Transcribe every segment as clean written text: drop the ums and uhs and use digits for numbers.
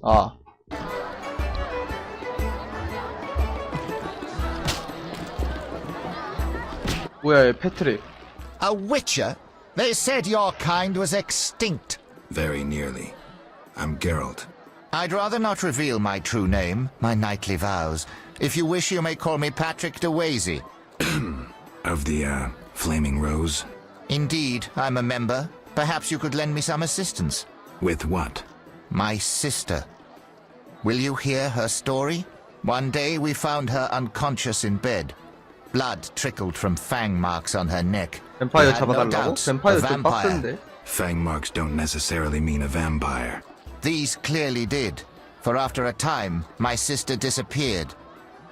아. 뭐야, 얘 패트릭. A witcher? They said your kind was extinct. Very nearly. I'm Geralt. I'd rather not reveal my true name, my knightly vows. If you wish, you may call me Patrick de Wazy. Of the, Flaming Rose? Indeed, I'm a member. Perhaps you could lend me some assistance. With what? My sister. Will you hear her story? One day we found her unconscious in bed. Blood trickled from fang marks on her neck. 뱀파이어 We had no 잡아달라고? doubt, 뱀파이어 a 좀 vampire. 빡센데. Fang marks don't necessarily mean a vampire. These clearly did, for after a time, my sister disappeared.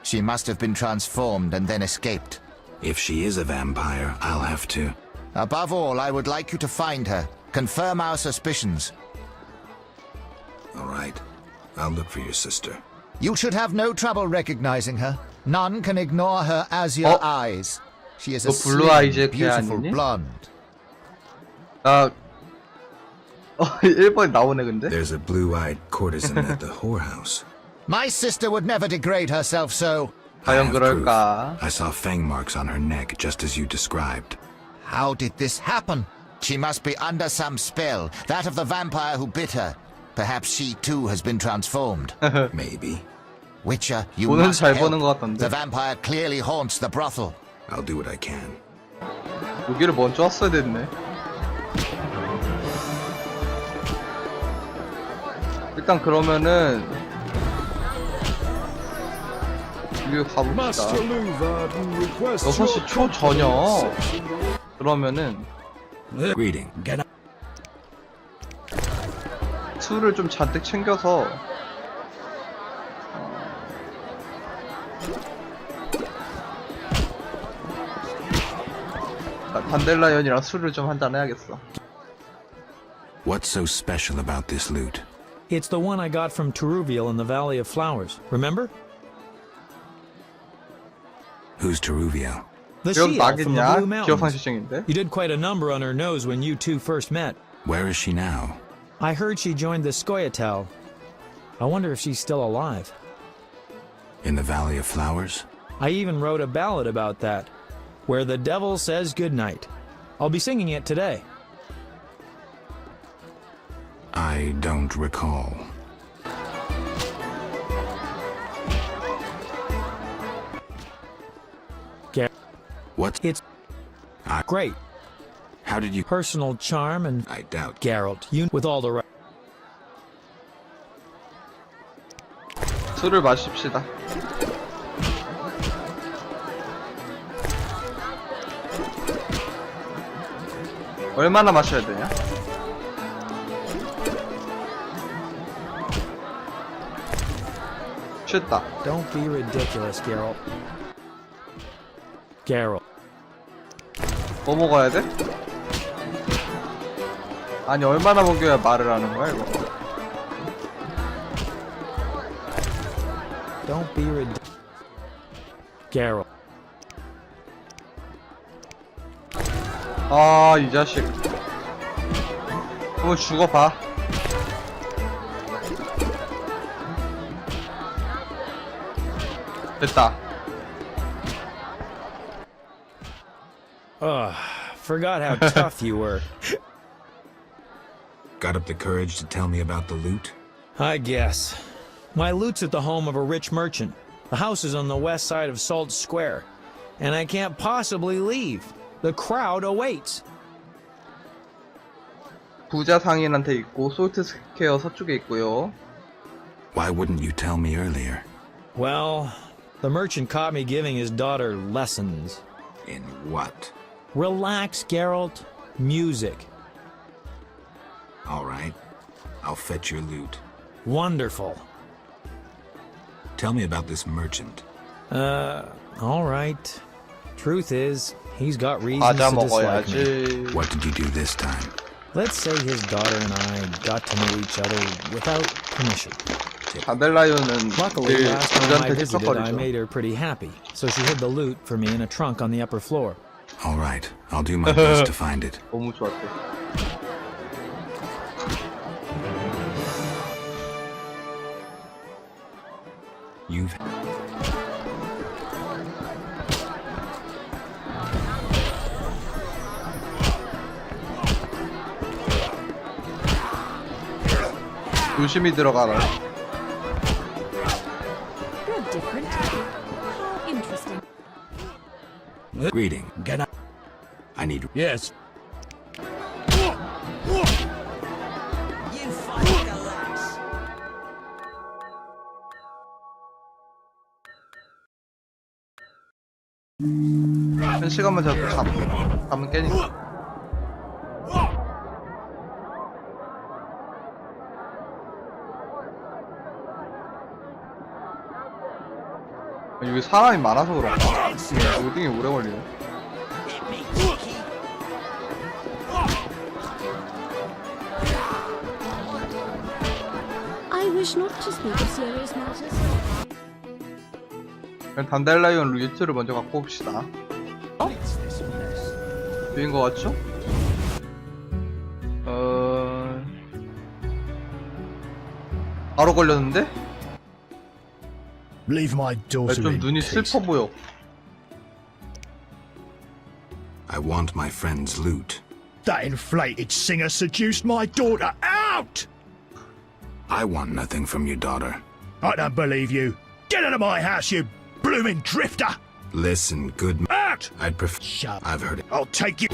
She must have been transformed and then escaped. If she is a vampire, I'll have to... Above all, I would like you to find her. Confirm our suspicions. All right. I'll look for your sister. You should have no trouble recognizing her. None can ignore her azure eyes. She is a 너 블루 아이즈 slim, 걔 beautiful 아니니? blonde. 나 1번 나오네 근데? There's a blue-eyed courtesan at the whorehouse. My sister would never degrade herself so. I 과연 have proof. 그럴까? I saw fang marks on her neck, just as you described. How did this happen? She must be under some spell, that of the vampire who bit her. Perhaps she too has been transformed. Maybe. Witcher, you 오늘 must 잘 help. 보는 것 같던데. The vampire clearly haunts the brothel. I'll do what I can. 여기를 먼저 왔어야 됐네. 일단 그러면은 여기 가봅시다. 6시 초 저녁. 그러면은 Greeting. 술을 좀 잔뜩 챙겨서 단델라이언이랑 술을 좀 한잔 해야겠어. What's so special about this loot? It's the one I got from Teruviel in the Valley of Flowers. Remember? Who's Teruviel? The 기억 seal from the 나겠냐? Blue 기억 Mountains. 상실증인데? You did quite a number on her nose when you two first met. Where is she now? I heard she joined the Skoyatel. I wonder if she's still alive. In the Valley of Flowers? I even wrote a ballad about that, where the devil says goodnight. I'll be singing it today. I don't recall. What's... It's great. How did you... Personal charm and I doubt. Geralt, you with all the right. 술을 마십시다. 얼마나 마셔야 되냐? 취했다. Don't be ridiculous, Geralt. Geralt. 뭐 먹어야 돼? 아니 얼마나 먹여야 말을 하는 거야 이거? Don't be ridiculous. Geralt. 아, 이 자식. 한번 죽어봐. 됐다. Ugh, forgot how tough you were. Got up the courage to tell me about the loot? I guess. My loot's at the home of a rich merchant. The house is on the west side of Salt Square. And I can't possibly leave. The crowd awaits. 부자 상인한테 있고 솔트 스퀘어 서쪽에 있고요. Why wouldn't you tell me earlier? Well, the merchant caught me giving his daughter lessons. In what? Relax, Geralt. Music. All right. I'll fetch your loot. Wonderful. Tell me about this merchant. All right. Truth is, he's got reasons 과자 to dislike me. 먹어야지. What did you do this time? Let's say his daughter and I got to know each other without permission. 단델라이언은 Luckily, 늘 last time I 부자한테 visited, I 찝쩍거리죠. made her pretty happy, so she hid the loot for me in a trunk on the upper floor. All right. I'll do my best to find it. 너무 좋았대. you've... 조심히 들어가라. You're different. How interesting. Greeting. I need... Yes. 한 시간만 자꾸 잠은 깨니까. 여기 사람이 많아서 그런가? 로딩이 오래 걸리네. I wish not to speak of serious matters. 그냥 단달라이온 루이트를 먼저 갖고 옵시다. 여긴 거 같죠? 바로 걸렸는데? Leave my daughter 좀 in 눈이 peace. 슬퍼 보여. I want my friend's loot. That inflated singer seduced my daughter. Out! I want nothing from your daughter. I don't believe you. Get out of my house, you blooming drifter! Listen, good... Out! I'd prefer... Shut up. I've heard it. I'll take you.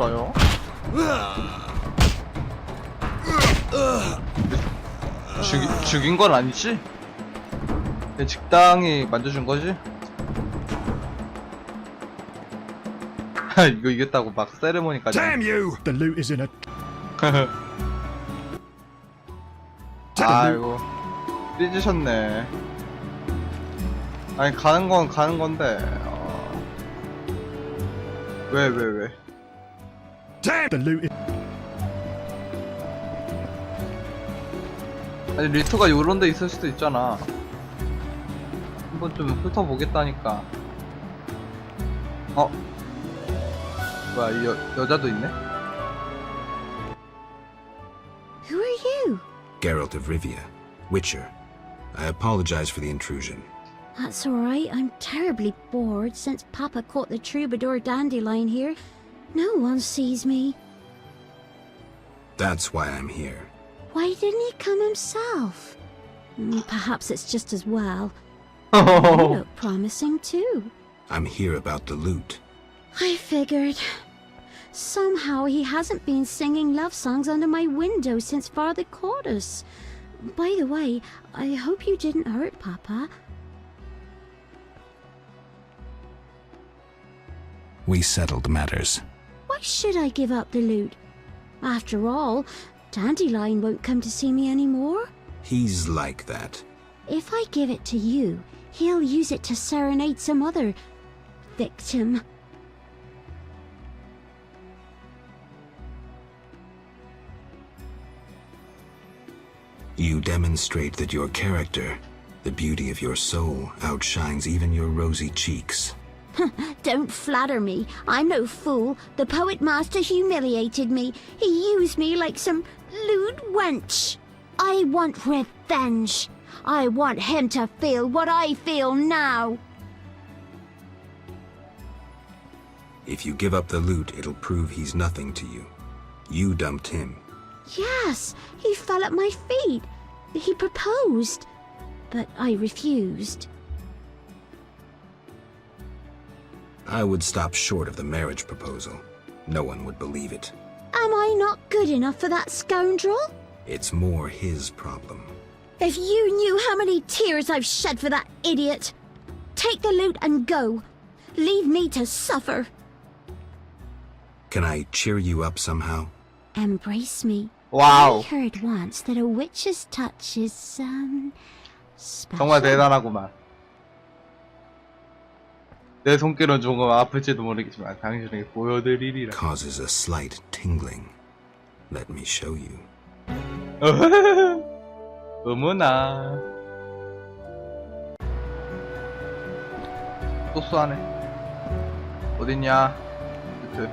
좋아요. 죽인 건 아니지? 그냥 직당이 만져준 거지? 이거 이겼다고 막 세레모니까지. Damn you! The loot is in a... 아이고 삐지셨네. 아니 가는 건 가는 건데. 왜? Damn! The loot is... 아니 리토가 요런 데 있을 수도 있잖아. 한번 좀 훑어보겠다니까. 뭐야 이 여자도 있네? Who are you? Geralt of Rivia, Witcher. I apologize for the intrusion. That's alright. I'm terribly bored since Papa caught the troubadour dandelion here. No one sees me. That's why I'm here. Why didn't he come himself? Perhaps it's just as well. You look promising too. I'm here about the loot. I figured. Somehow he hasn't been singing love songs under my window since Father caught us. By the way, I hope you didn't hurt Papa. We settled matters. Why should I give up the loot? After all, Dandelion won't come to see me anymore. He's like that. If I give it to you, he'll use it to serenade some other victim. You demonstrate that your character, the beauty of your soul, outshines even your rosy cheeks. Don't flatter me. I'm no fool. The poet master humiliated me. He used me like some lewd wench. I want revenge. I want him to feel what I feel now. If you give up the loot, it'll prove he's nothing to you. You dumped him. Yes, he fell at my feet. He proposed, but I refused. I would stop short of the marriage proposal. No one would believe it. Am I not good enough for that scoundrel? It's more his problem. If you knew how many tears I've shed for that idiot. Take the loot and go. Leave me to suffer. Can I cheer you up somehow? Embrace me. 와우. I heard once that a witch's touch is, special. 정말 대단하구만. 내 손길은 조금 아플지도 모르겠지만 당신에게 보여드리리라. Causes a slight tingling. Let me show you. 어머나. 또 쏘하네. 어딨냐? 그.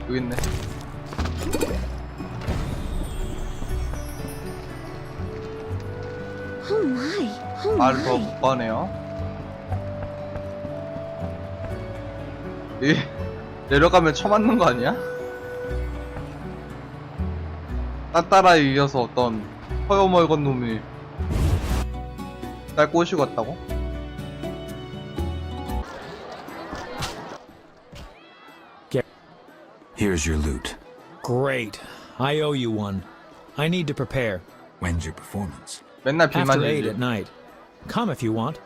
여기 있네. Oh my, oh 말을 더 my. 못 꺼네요. 이 내려가면 쳐맞는 거 아니야? 따따라에 이어서 어떤 허여멀건 놈이 날 꼬시고 갔다고? Here's your loot. Great. I owe you one. I need to prepare. When's your performance? 맨날 빌만 After 8 주지. at night. Come if you want.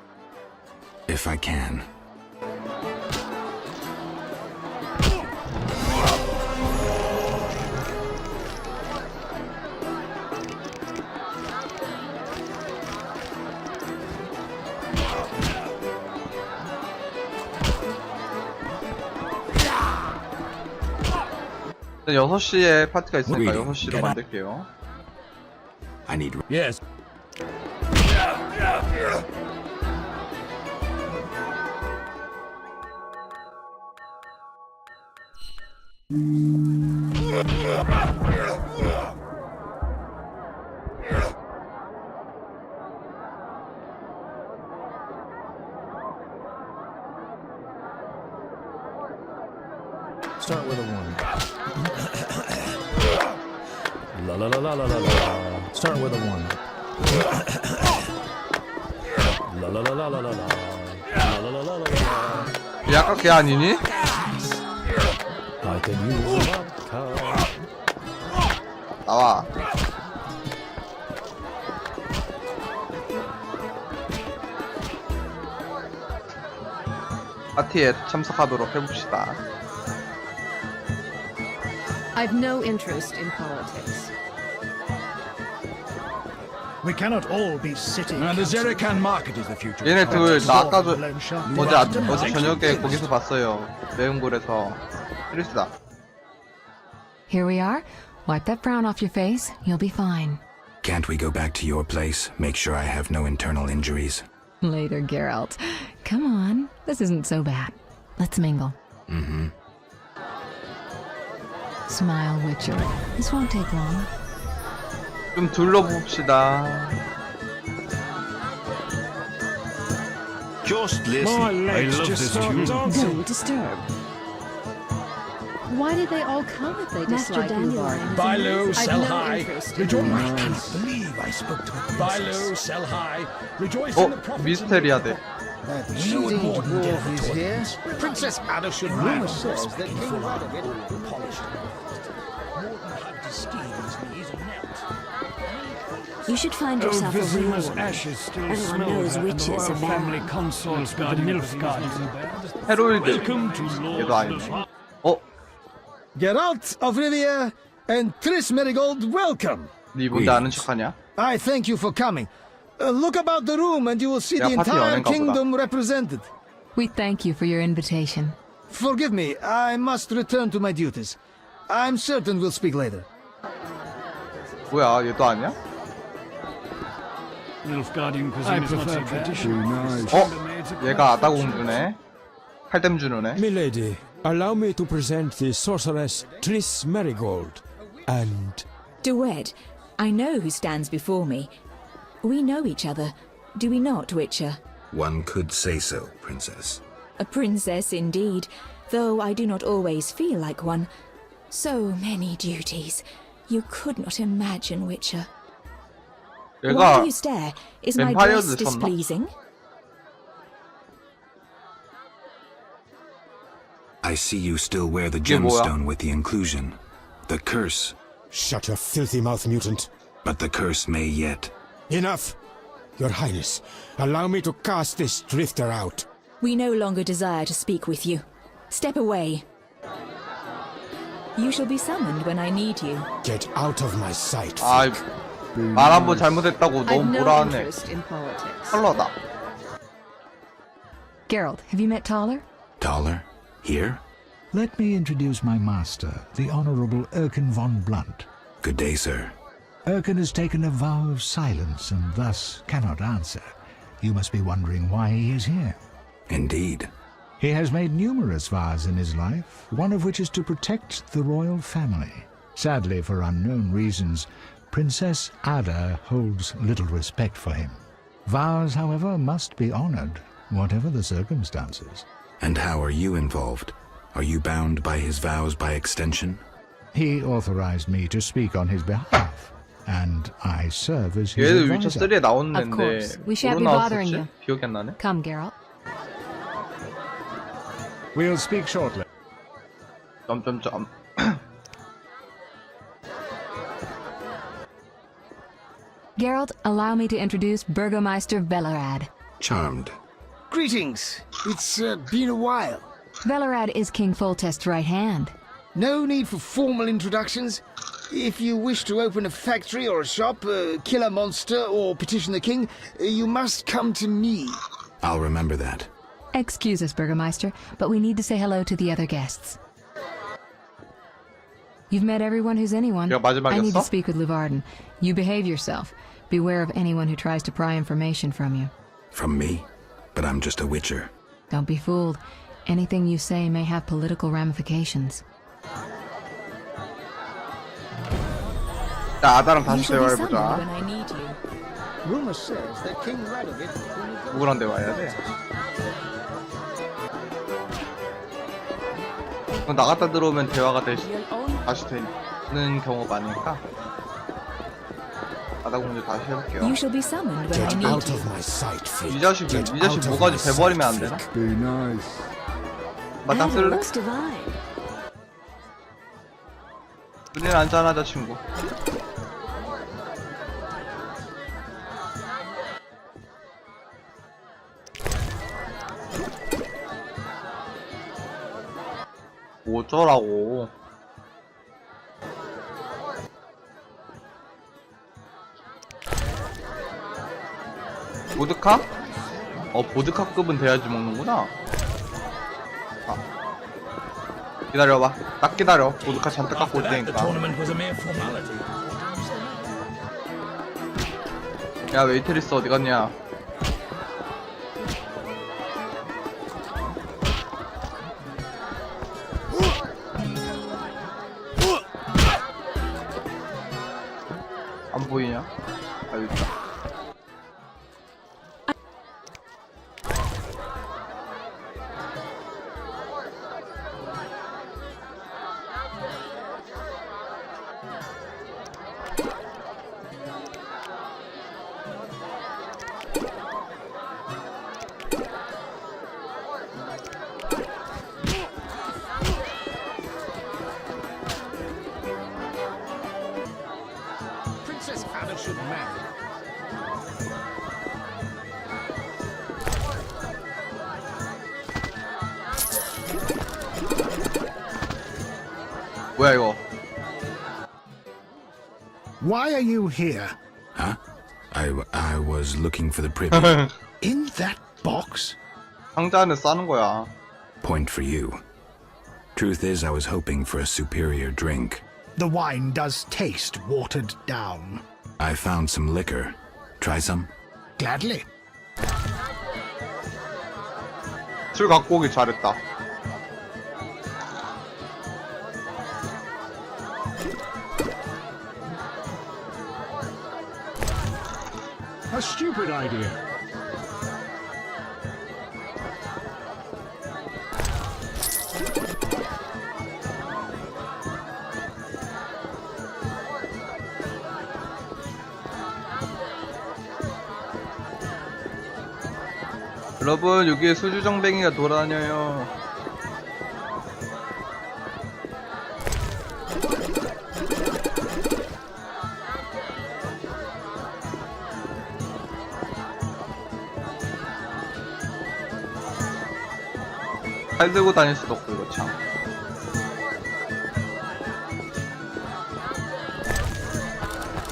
If I can. 일단 6시에 파티가 있으니까 Reading. 6시로 Get up. 만들게요. I need. Yes. Start with a 1. La la la la la la la. Start with a 1. La la la la la la la. La la la la la la. 약간 걔 아니니? I can use a vodka. 나와. 파티에 참석하도록 해봅시다. I've no interest in politics. We cannot all be sitting. And the Zerican market is the future. 얘네 둘 나 아까 어제 어제 저녁에 거기서 봤어요. 매운골에서 트리스다. Here we are. Wipe that frown off your face. You'll be fine. Can't we go back to your place? Make sure I have no internal injuries. Later, Geralt. Come on. This isn't so bad. Let's mingle. Mm-hmm. Smile, Witcher. This won't take long. 좀 둘러봅시다. Just listen. My I legs love just this start tune. dancing. Don't disturb. Why did they all come if they Master dislike you, Lord? Dandelion. Buy low, I've sell no high. interest in Rejoice. I romance. cannot believe I spoke to a Buy low, sell high. Rejoice 어? in the profits. 미스테리아 돼. You would more than dare to here. Princess Ada should rumor says that King Radovid polished. More than hugged his schemes, he's a net. You should find yourself a reward. ashes still Everyone knows witches are bad. consorts with the Nilfgaard. 헤로일드. Welcome to 얘도 아니네. 어? Geralt of Rivia and Triss Merigold, welcome. 니 뭔지 아는 척하냐? I thank you for coming. Look about the room and you will see Yeah, the party entire 연예인가 보다. kingdom represented. We thank you for your invitation. Forgive me, I must return to my duties. I'm certain we'll speak later. 뭐야, 얘도 아니야? Nilfgaardian cuisine is not so traditional. 어? 얘가 아다공주네. 칼댐 주는 애. Milady, allow me to present the sorceress Triss Merigold. And Duet, I know who stands before me. We know each other, do we not, Witcher? One could say so, Princess. A princess indeed, though I do not always feel like one. So many duties. You could not imagine, Witcher. Why 얘가 do you stare? Is my 뱀파이어도 dress 쳤나? displeasing? I see you still wear the 이게 뭐야? gemstone with the inclusion. The curse. Shut your filthy mouth, mutant. But the curse may yet. Enough! Your Highness, allow me to cast this drifter out. We no longer desire to speak with you. Step away. You shall be summoned when I need you. Get out of my sight. 아, 말 한 번 잘못했다고 I've 너무 no 뭐라 하네. interest in politics. 컬러다. Geralt, have you met Taller? Taller? Here? Let me introduce my master, the Honorable Erkin von Blunt. Good day, sir. Erkin has taken a vow of silence and thus cannot answer. You must be wondering why he is here. Indeed. He has made numerous vows in his life, one of which is to protect the royal family. Sadly, for unknown reasons, Princess Ada holds little respect for him. Vows, however, must be honored, whatever the circumstances. And how are you involved? Are you bound by his vows by extension? He authorized me to speak on his behalf, and I serve as his 얘도 위쳐 advisor. 3에 나오는 Of 앤데 course. We shan't 뭐로 be bothering 나왔었지? you. 기억이 안 나네. Come, Geralt. We'll speak shortly. 점점점. Geralt, allow me to introduce Burgomeister Velerad. Charmed. Greetings. It's been a while. Velerad is King Foltest's right hand. No need for formal introductions. If you wish to open a factory or a shop, kill a monster, or petition the king, you must come to me. I'll remember that. Excuse us, Burgomeister, but we need to say hello to the other guests. You've met everyone who's anyone. 야, I need to 마지막이었어? speak with Luvarden. You behave yourself. Beware of anyone who tries to pry information from you. From me? But I'm just a witcher. Don't be fooled. Anything you say may have political ramifications. 자, 아다랑 You 다시 shall be summoned 대화해보자. when I need you. Rumor says that King Radovid... 누구랑 대화해야 돼? 나갔다 들어오면 대화가 다시 되는 경우가 많으니까 아나공주 다시 해볼게요. You shall be summoned when I Get need out you. of my sight, freak. 이 자식 뭐가지 돼버리면 안 되나? 맞짱 Ada 쓸래? looks divine. 우리는 한잔하자 친구. 뭐 어쩌라고. 보드카? 보드카급은 돼야지 먹는구나. 아. 기다려봐. 딱 기다려. 보드카 잔뜩 갖고 올 테니까. 야, 웨이트리스 어디 갔냐? 안 보이냐? 아, 여기 있다. Princess Ada should marry. 뭐야 이거? Why are you here? Huh? I was looking for the privy. In that box? 상자 안에 싸는 거야. Point for you. Truth is, I was hoping for a superior drink. The wine does taste watered down. I found some liquor. Try some? Gladly. 술 갖고 오길 잘했다. A stupid idea. 여러분, 여기에 수주정뱅이가 돌아다녀요. 칼 들고 다닐 수도 없고 이거 참.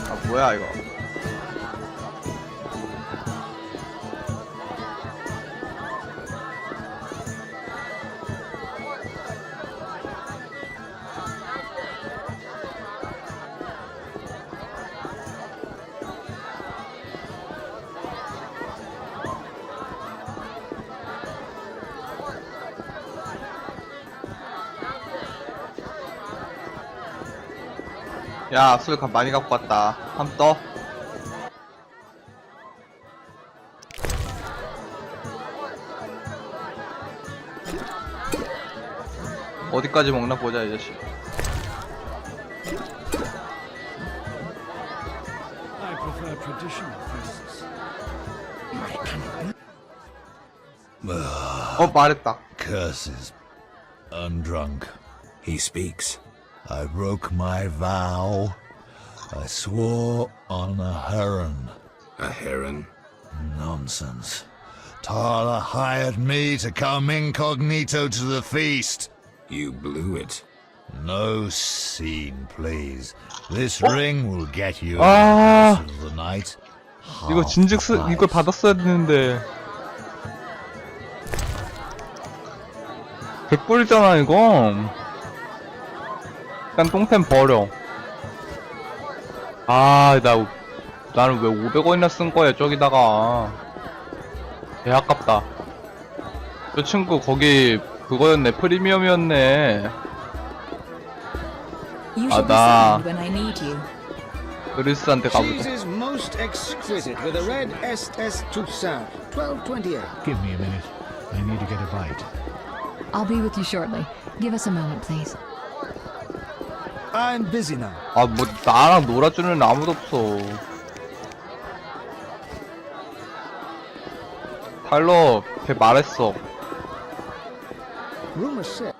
아 뭐야 이거. 야, 술 많이 갖고 왔다. 함 떠. 어디까지 먹나 보자, 이 자식. I prefer traditional feasts. 말했다. Curses. Undrunk. He speaks. I broke my vow. I swore on a heron. A heron? Nonsense. Tala hired me to come incognito to the feast. You blew it. No scene, please. This ring will get you Ah. in the night. 이거 진즉 이걸 받았어야 되는데. 개꿀이잖아 이거. 일단 똥템 버려. 나는 왜 500원이나 쓴 거야 저기다가. 개 아깝다. 저 친구 거기 그거였네, 프리미엄이었네. You shall be 나 summoned when I need you. 그리스한테 가보자. Cheese is most exquisite with a red SS Toussaint, 12.28. Give me a minute. I need to get a bite. I'll be with you shortly. Give us a moment, please. I'm busy now. 뭐 나랑 놀아주는 아무도 없어. 타일러 걔 말했어. Rumor said.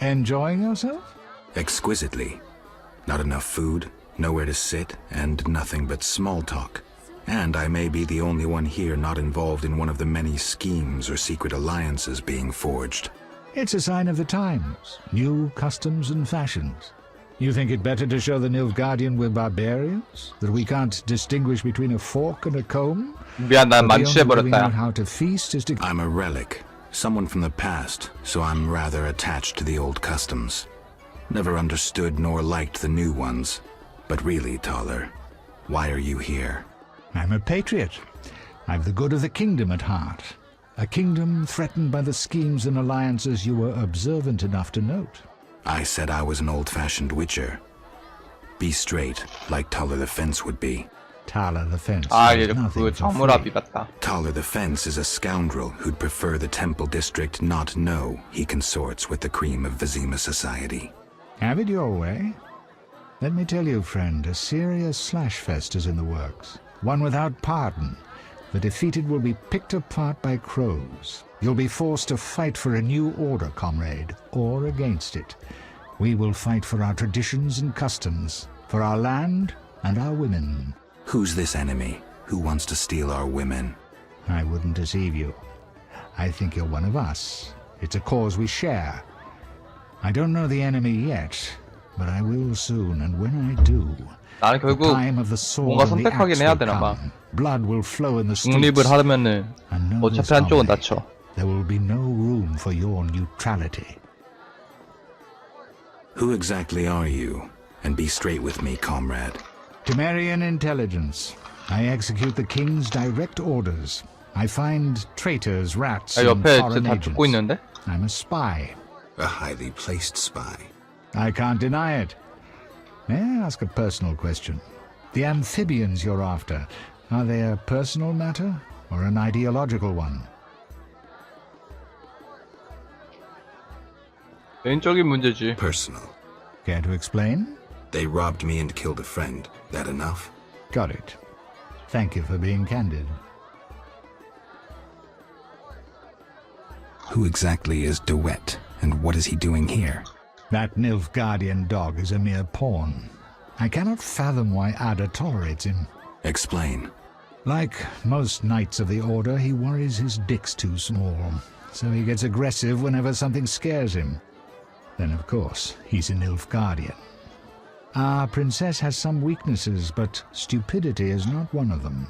Enjoying yourself? Exquisitely. Not enough food, nowhere to sit, and nothing but small talk. And I may be the only one here not involved in one of the many schemes or secret alliances being forged. It's a sign of the times. New customs and fashions. You think it better to show the Nilfgaardian we're barbarians? That we can't distinguish between a fork and a comb? 미안, 난 That the only way we know 만취해버렸다. how to feast is to... I'm a relic, someone from the past, so I'm rather attached to the old customs. Never understood nor liked the new ones. But really, Taller, why are you here? I'm a patriot. I've the good of the kingdom at heart. A kingdom threatened by the schemes and alliances you were observant enough to note. I said I was an old-fashioned witcher. Be straight, like Taller the Fence would be. Tala the Fence. 얘 그 자무라비 같다. Taller the Fence is a scoundrel who'd prefer the Temple District not know he consorts with the cream of Vizima society. Have it your way. Let me tell you, friend, a serious slashfest is in the works. One without pardon. The defeated will be picked apart by crows. You'll be forced to fight for a new order, comrade, or against it. We will fight for our traditions and customs, for our land and our women. Who's this enemy? Who wants to steal our women? I wouldn't deceive you. I think you're one of us. It's a cause we share. I don't know the enemy yet, but I will soon, and when I do, 나는 the 결국 time of the sword 뭔가 and the 선택하긴 axe 해야 will 되나 봐. come. Blood will flow in the streets. 독립을 하면은 And know 어차피 this, 한쪽은 comrade, 다쳐. there will be no room for your neutrality. Who exactly are you? And be straight with me, comrade. Temerian intelligence. I execute the king's direct orders. I find traitors, rats, and 옆에 foreign 다 듣고 agents. 있는데? I'm a spy. A highly placed spy. I can't deny it. May I ask a personal question? The amphibians you're after, are they a personal matter or an ideological one? 개인적인 문제지. Personal. Care to explain? They robbed me and killed a friend. That enough? Got it. Thank you for being candid. Who exactly is DeWitt, and what is he doing here? That Nilfgaardian dog is a mere pawn. I cannot fathom why Ada tolerates him. Explain. Like most knights of the Order, he worries his dick's too small. so he gets aggressive whenever something scares him. Then, of course, he's an Nilfgaardian. Our princess has some weaknesses, but stupidity is not one of them.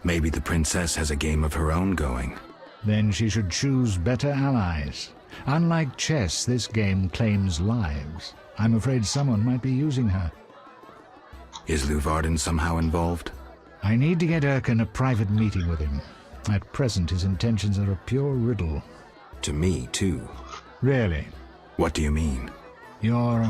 Maybe the princess has a game of her own going. Then she should choose better allies. Unlike chess, this game claims lives. I'm afraid someone might be using her. Is Luvarden somehow involved? I need to get Erkin a private meeting with him. At present, his intentions are a pure riddle. To me, too. Really? What do you mean? Your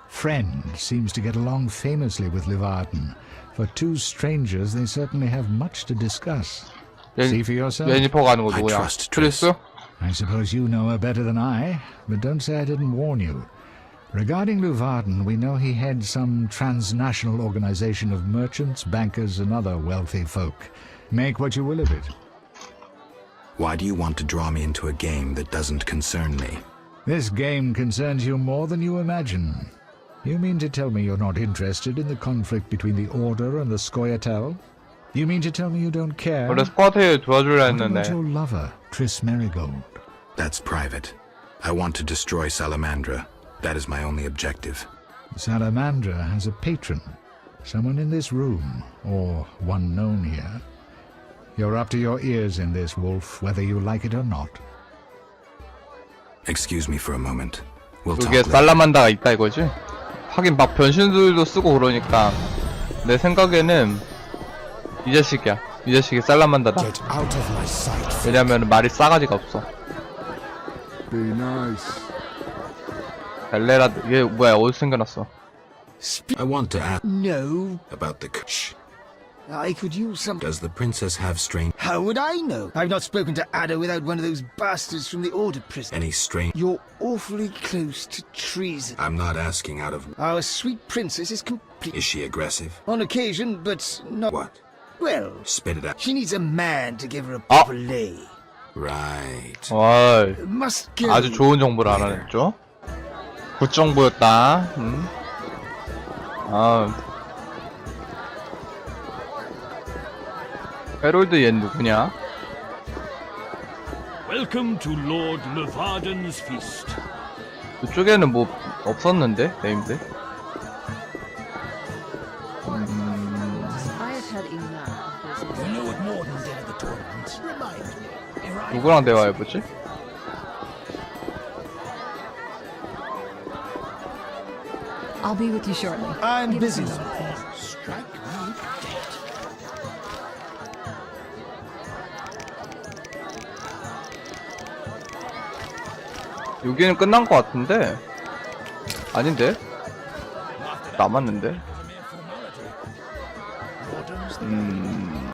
friend seems to get along famously with Luvarden. For two strangers, they certainly have much to discuss. See for yourself? 예니퍼가 하는 거 I 누구야? trust 트리스? I suppose you know her better than I, but don't say I didn't warn you. Regarding Luvarden, we know he heads some transnational organization of merchants, bankers, and other wealthy folk. Make what you will of it. Why do you want to draw me into a game that doesn't concern me? This game concerns you more than you imagine. You mean to tell me you're not interested in the conflict between the Order and the Scoia'tael? You mean to tell me you don't care? 원래 스쿼트에 도와주려 What about 했는데. your lover, Triss Merigold? That's private. I want to destroy Salamandra. That is my only objective. Salamandra has a patron. Someone in this room, or one known here. You're up to your ears in this, Wolf, whether you like it or not. Excuse me for a moment. We'll talk 여기에 later. 살라만다가 있다 이거지? 하긴 막 변신들도 쓰고 그러니까 내 생각에는 이 자식이야. 이 자식이 살라만다다. Get out of my sight. 왜냐면 말이 싸가지가 없어. Be nice. 엘레라 얘 뭐야 어디서 생겨났어? I want to ask No, about the Shh. I could use some... Does the princess have strange... How would I know? I've not spoken to Ada without one of those bastards from the Order prison. any strange... You're awfully close to treason. I'm not asking out of... Our sweet princess is complete. Is she aggressive? On occasion, but not... What? Well, Spit it out. she needs a man to give her a proper lay. Right. 와 Must go. 아주 좋은 정보를 알아냈죠. 굿 정보였다. 아 헤롤드 얘 누구냐? Welcome to Lord Luvarden's feast. 이쪽에는 뭐 없었는데 네임들? I have had enough of business. You know what Morden did at the tournament? Remind me. 누구랑 대화해보지? I'll be with you shortly. I'm busy now. Strike me dead. 여기는 끝난 것 같은데? 아닌데? 남았는데?